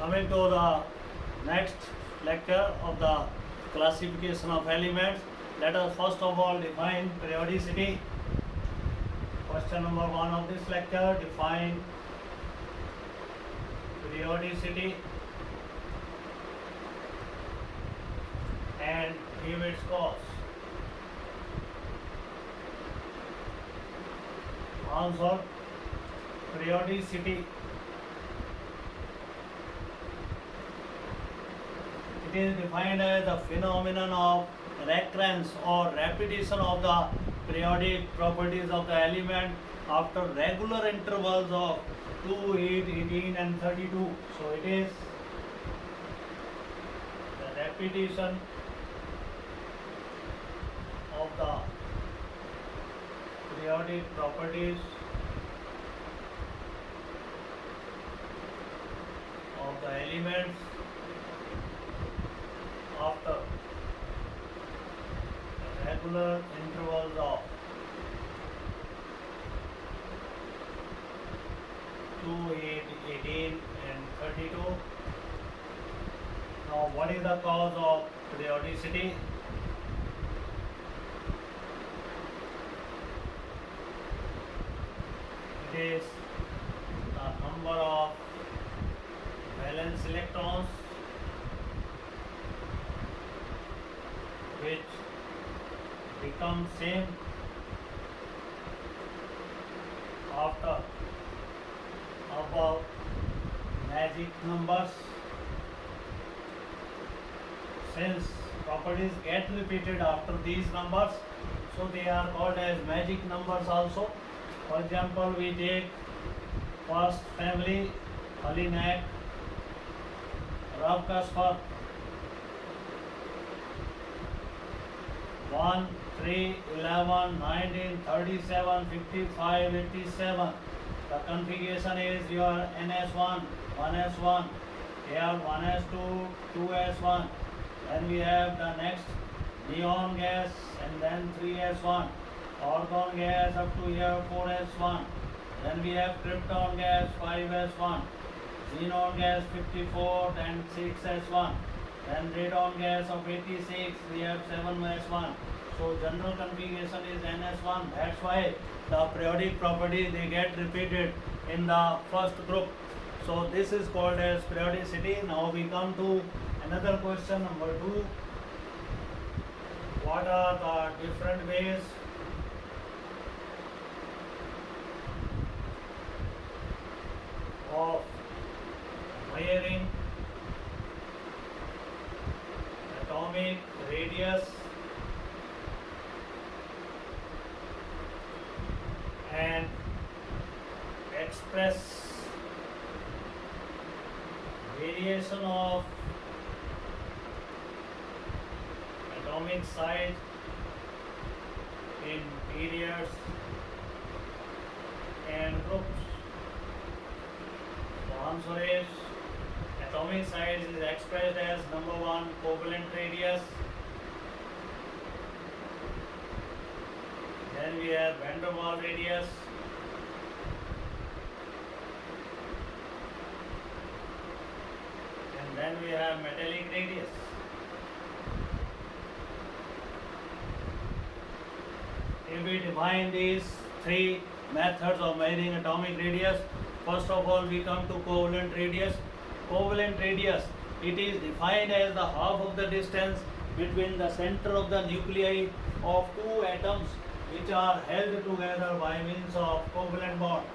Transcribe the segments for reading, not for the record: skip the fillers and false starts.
Coming to the next lecture of the classification of elements, let us first of all define periodicity. Question number 1 of this lecture: define periodicity and give its cause. Answer: periodicity. It is defined as the phenomenon of recurrence or repetition of the periodic properties of the element after regular intervals of 2, 8, 18 and 32. So it is the repetition of the periodic properties of the elements after regular intervals of 2, 8, 18 and 32. Now what is the cause of periodicity? It is the number of valence electrons which become same after above magic numbers. Since properties get repeated after these numbers, so they are called as magic numbers also. For example, we take first family, Alinak, Rav Kasper, 1, 3, 11, 19, 37, 55, 87. The configuration is your NS1, 1S1, here 1S2, 2S1. Then we have the next neon gas and then 3S1. Argon gas up to here 4S1. Then we have krypton gas 5S1. Xenon gas 54 and 6S1. Then radon gas of 86, we have 7S1. So general configuration is NS1. That's why the periodic property they get repeated in the first group. So this is called as periodicity. Now we come to another question, number 2. What are the different ways of measuring atomic radius and express variation of atomic size in periods and groups? The answer is atomic size is expressed as number 1 covalent radius. Then we have van der Waals radius. And then we have metallic radius. If we define these 3 methods of measuring atomic radius, first of all we come to covalent radius. Covalent radius, it is defined as the half of the distance between the center of the nuclei of 2 atoms which are held together by means of covalent bond.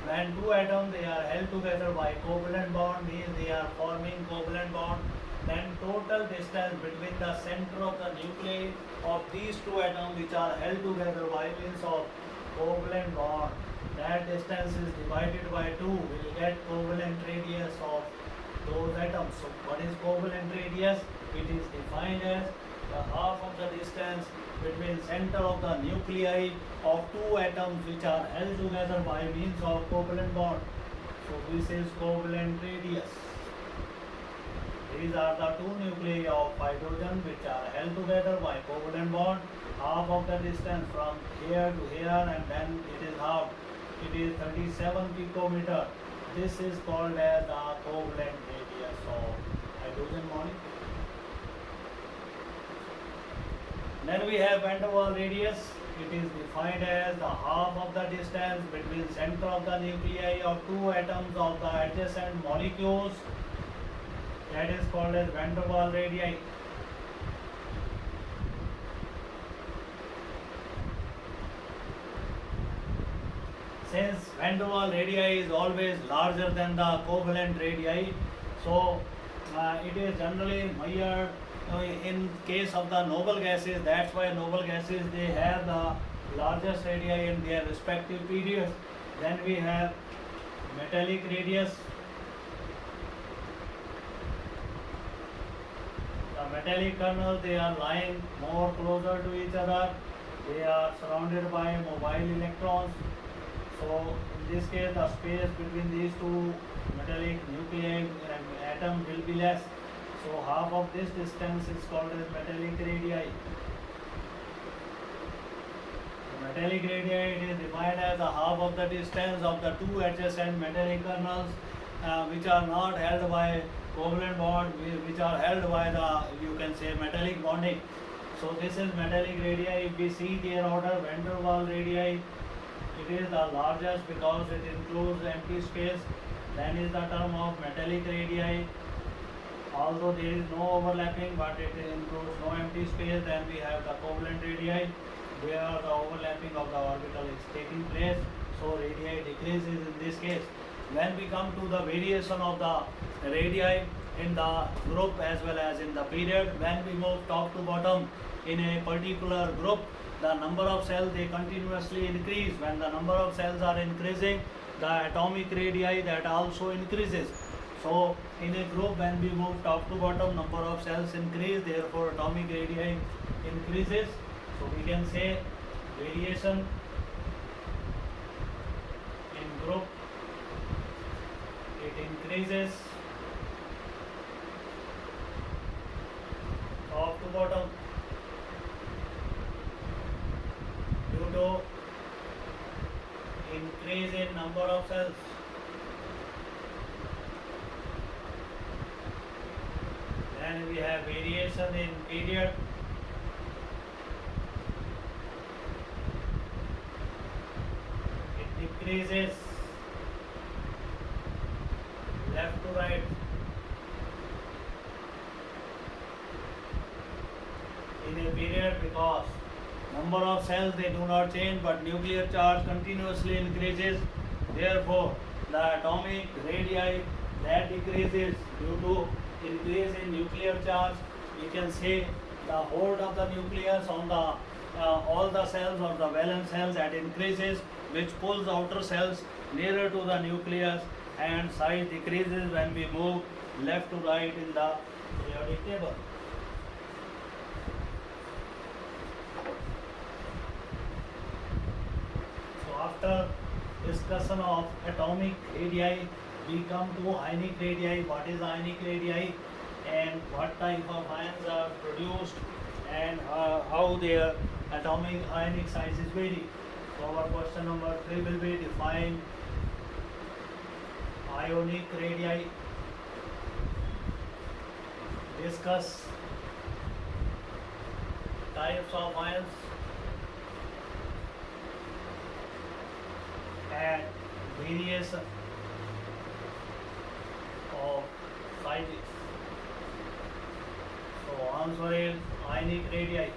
When 2 atoms they are held together by covalent bond, means they are forming covalent bond, then total distance between the center of the nuclei of these 2 atoms which are held together by means of covalent bond, that distance is divided by 2, will get covalent radius of those atoms. So what is covalent radius? It is defined as the half of the distance between center of the nuclei of 2 atoms which are held together by means of covalent bond. So this is covalent radius. These are the 2 nuclei of hydrogen which are held together by covalent bond. Half of the distance from here to here, and then it is half. It is 37 picometer. This is called as the covalent radius Then we have van der Waals radius. It is defined as the half of the distance between center of the nuclei of two atoms of the adjacent molecules. That is called as van der Waals radii. Since van der Waals radii is always larger than the covalent radii, so it is generally measured in case of the noble gases. That's why noble gases, they have the largest radii in their respective periods. Then we have metallic radius. The metallic kernels, they are lying more closer to each other. They are surrounded by mobile electrons. So in this case, the space between these two metallic nuclei atom will be less. So half of this distance is called as metallic radii. The metallic radii, it is defined as the half of the distance of the two adjacent metallic kernels, which are not held by covalent bond, which are held by the, you can say, metallic bonding. So this is metallic radii. If we see their order, van der Waals radii, it is the largest because it includes empty space. Then is the term of metallic radii. Although there is no overlapping, but it includes no empty space. Then we have the covalent radii, where the overlapping of the orbital is taking place. So radii decreases in this case. When we come to the variation of the radii in the group as well as in the period, when we move top to bottom in a particular group, the number of cells, they continuously increase. When the number of cells are increasing, the atomic radii, that also increases. So in a group, when we move top to bottom, number of cells increase, therefore atomic radii increases. So we can say variation in group, it increases top to bottom due to increase in number of cells. Then we have variation in period. It decreases left to right. In a period, because number of cells, they do not change, but nuclear charge continuously increases. Therefore, the atomic radii, that decreases due to increase in nuclear charge. We can say the hold of the nucleus on the all the cells or the valence cells, that increases, which pulls outer cells nearer to the nucleus, and size decreases when we move left to right in the periodic table. So after discussion of atomic radii, we come to ionic radii. What is ionic radii and what type of ions are produced, and how their atomic ionic sizes vary. So our question number 3 will be define ionic radii, discuss types of ions, and various of sizes. So answer is ionic radii.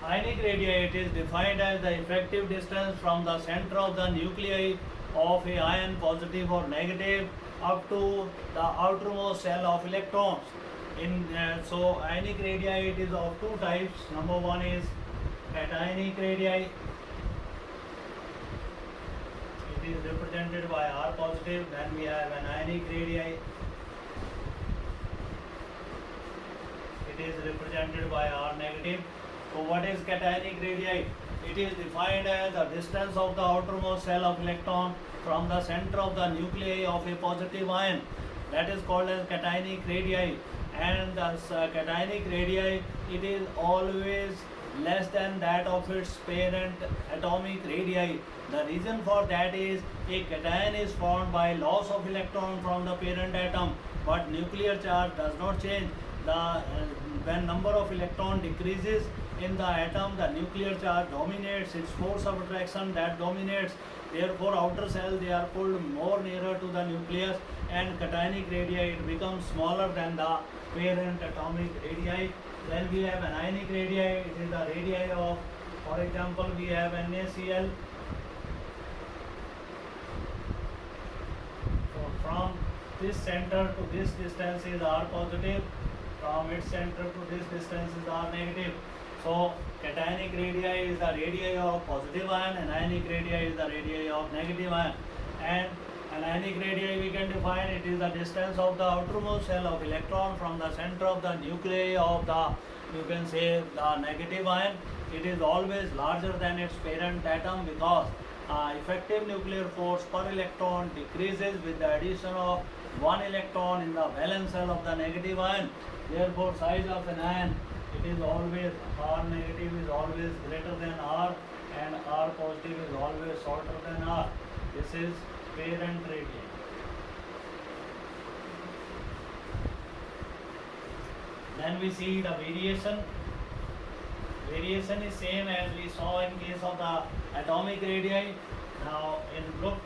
Ionic radii, it is defined as the effective distance from the center of the nuclei of a ion, positive or negative, up to the outermost shell of electrons. So ionic radii, it is of two types. Number one is cationic radii. It is represented by R positive. Then we have anionic radii. It is represented by R negative. So what is cationic radii? It is defined as the distance of the outermost shell of electron from the center of the nuclei of a positive ion. That is called as cationic radii. And the cationic radii, it is always less than that of its parent atomic radii. The reason for that is a cation is formed by loss of electron from the parent atom, but nuclear charge does not change. When number of electron decreases in the atom, the nuclear charge dominates. Its force of attraction that dominates. Therefore, outer cell they are pulled more nearer to the nucleus, and cationic radii it becomes smaller than the parent atomic radii. Then we have anionic radii. It is the radii of, for example, we have NaCl. So from this center to this distance is R positive. From its center to this distance is R negative. So cationic radii is the radii of positive ion, and anionic radii is the radii of negative ion. And anionic radii we can define it is the distance of the outermost shell of electron from the center of the nuclei of the, you can say, the negative ion. It is always larger than its parent atom because effective nuclear force per electron decreases with the addition of one electron in the valence shell of the negative ion. Therefore, size of an ion, it is always R negative is always greater than R, and R positive is always shorter than R. This is parent radii. Then we see the variation. Variation is same as we saw in case of the atomic radii. Now in look,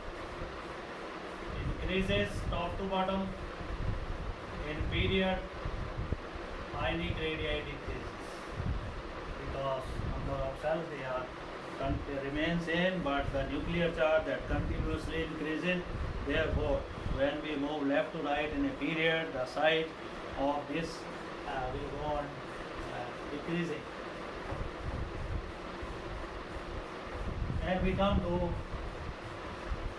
increases top to bottom. In period, ionic radii decreases because number of cells they remain same, but the nuclear charge that continuously increases. Therefore, when we move left to right in a period, the size of this will go on decreasing. And we come to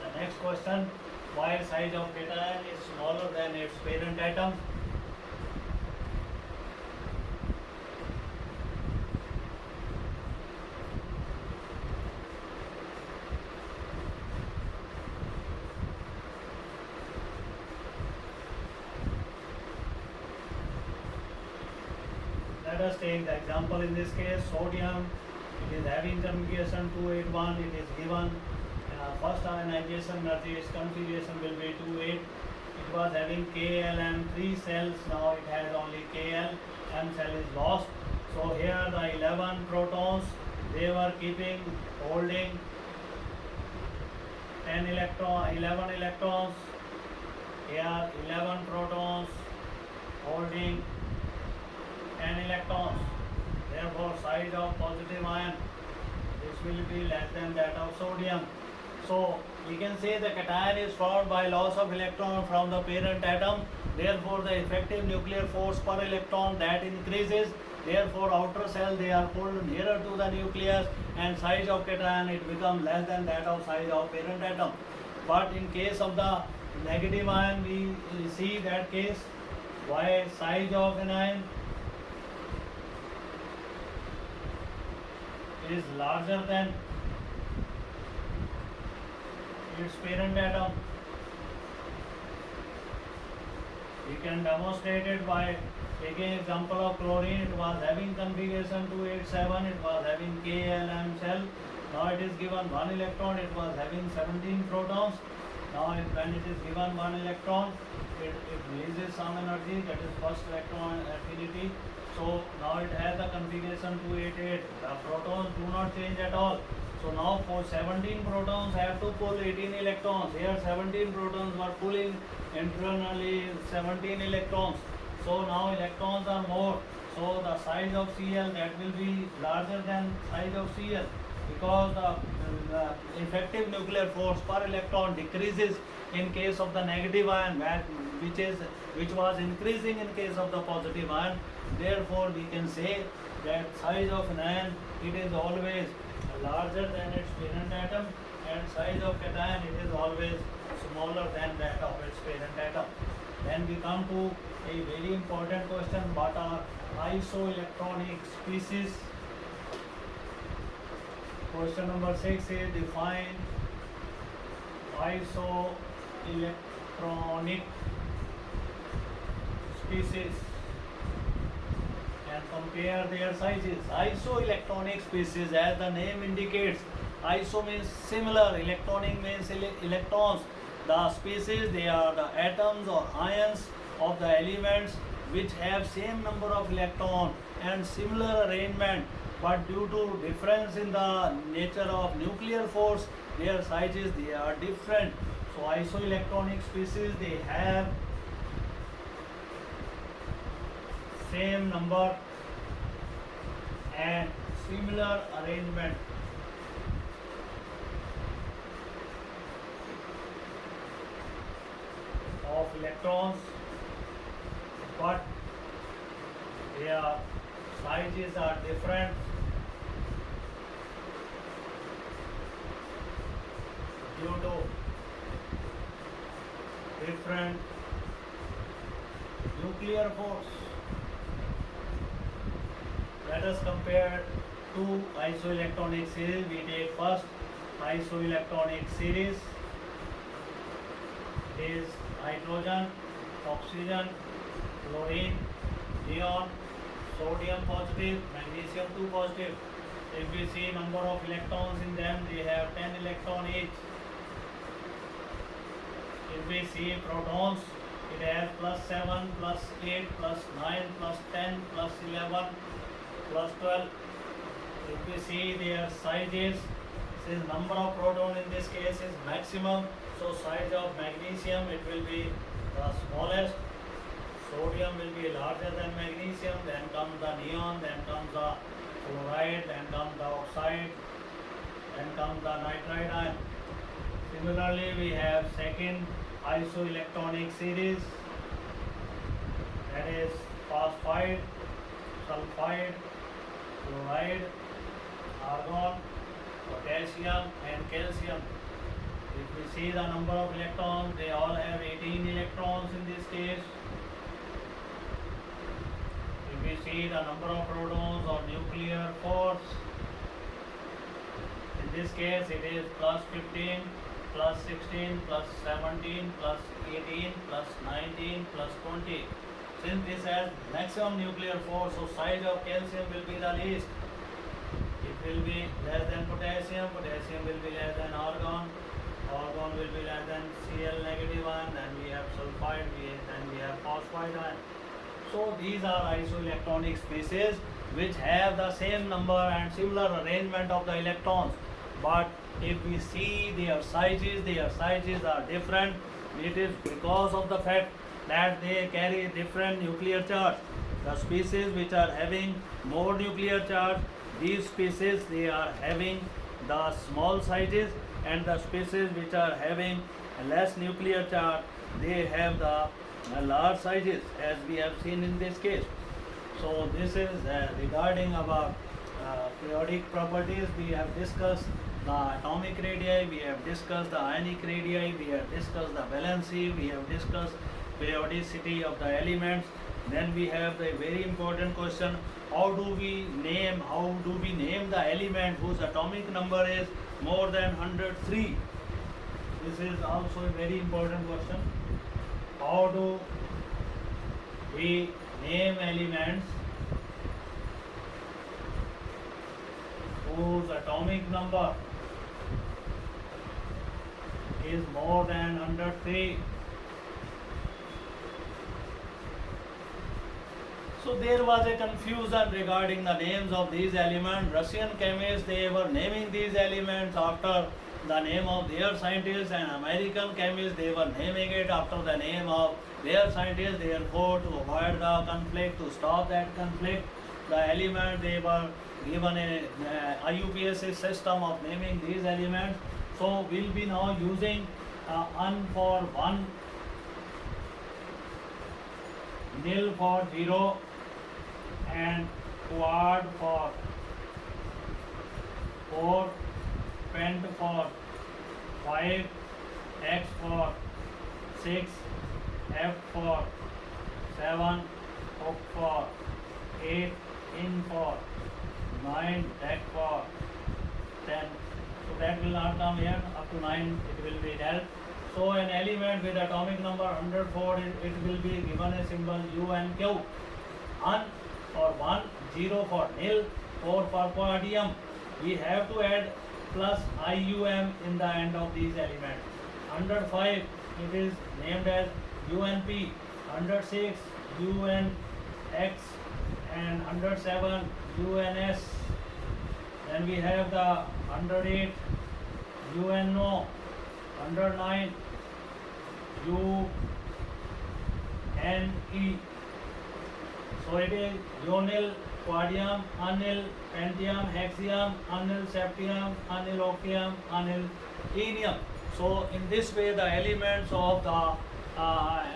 the next question: why size of cation is smaller than its parent atom? Let us take the example in this case, sodium. It is having configuration 281. It is given first ionization energy, its configuration will be 28. It was having KLM 3 cells. Now it has only KL. M cell is lost. So here the 11 protons they were holding 11 electrons. Here 11 protons holding 10 electrons. Therefore, size of positive ion, this will be less than that of sodium. So we can say the cation is formed by loss of electron from the parent atom. Therefore, the effective nuclear force per electron that increases. Therefore, outer cell they are pulled nearer to the nucleus, and size of cation it becomes less than that of size of parent atom. But in case of the negative ion, we see that case why size of an ion is larger than its parent atom. We can demonstrate it by taking example of chlorine. It was having configuration 287. It was having KLM cell. Now it is given 1 electron. It was having 17 protons. Now when it is given 1 electron, it releases some energy, that is first electron affinity. So now it has the configuration 288. The protons do not change at all. So now for 17 protons have to pull 18 electrons. Here 17 protons were pulling internally 17 electrons. So now electrons are more. So the size of Cl that will be larger than size of Cl, because the effective nuclear force per electron decreases in case of the negative ion, which was increasing in case of the positive ion. Therefore, we can say that size of an ion it is always larger than its parent atom, and size of cation it is always smaller than that of its parent atom. Then we come to a very important question: what are isoelectronic species? Question number 6 is define isoelectronic species. and compare their sizes. Isoelectronic species, as the name indicates, iso means similar, electronic means electrons. The species, they are the atoms or ions of the elements which have same number of electron and similar arrangement, but due to difference in the nature of nuclear force, their sizes, they are different. So isoelectronic species, they have same number and similar arrangement. Of electrons, but their sizes are different due to different nuclear force. Let us compare two isoelectronic series. We take first isoelectronic series is hydrogen, oxygen, chlorine, neon, sodium positive, magnesium 2 positive. If we see number of electrons in them, they have 10 electron each. If we see protons, it has +7, +8, +9, +10, +11, +12. If we see their sizes, since number of proton in this case is maximum, so size of magnesium, it will be the smallest. Sodium will be larger than magnesium. Then comes the neon, then comes the fluoride, then comes the oxide, then comes the nitride ion. Similarly, we have second isoelectronic series, that is phosphide, sulfide, fluoride, argon, potassium and calcium. If we see the number of electrons, they all have 18 electrons in this case. If we see the number of protons or nuclear force, in this case it is +15, +16, +17, +18, +19, +20. Since this has maximum nuclear force, so size of calcium will be the least. It will be less than potassium, potassium will be less than argon, argon will be less than Cl negative ion, then we have sulfide, then we have phosphide ion. So these are isoelectronic species which have the same number and similar arrangement of the electrons. But if we see their sizes are different. It is because of the fact that they carry different nuclear charge. The species which are having more nuclear charge, these species, they are having the small sizes, and the species which are having less nuclear charge, they have the large sizes, as we have seen in this case. So this is regarding about periodic properties. We have discussed the atomic radii, we have discussed the ionic radii, we have discussed the valency, we have discussed periodicity of the elements. Then we have the very important question: how do we name the element whose atomic number is more than 103? This is also a very important question. How do we name elements whose atomic number is more than 103? So there was a confusion regarding the names of these elements. Russian chemists, they were naming these elements after the name of their scientists, and American chemists, they were naming it after the name of their scientists. Therefore, to avoid the conflict, to stop that conflict, the element, they were given a IUPAC system of naming these elements. So we'll be now using un for 1, nil for 0, and quad for 4, pent for 5, x for 6, f for 7, hook for 8, in for 9, deck for 10. So that will not come here, up to 9 it will be dealt. So an element with atomic number 104, it will be given a symbol U and Q. Un or 1, 0 for nil, 4 for palladium. We have to add plus IUM in the end of these elements. 105 it is named as UNP, 106 UNX, and 107 UNS. Then we have the 108 UNO, 109 UNE. So it is unil, quadrium, anil, pentium, hexium, anil, septium, anil, okium, anil, enium. So in this way the elements of the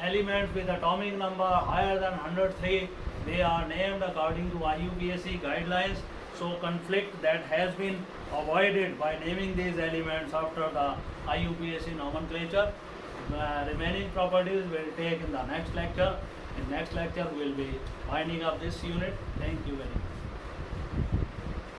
elements with atomic number higher than 103, they are named according to IUPAC guidelines. So conflict that has been avoided by naming these elements after the IUPAC nomenclature. Remaining properties we'll take in the next lecture. In next lecture we'll be winding up this unit. Thank you very much.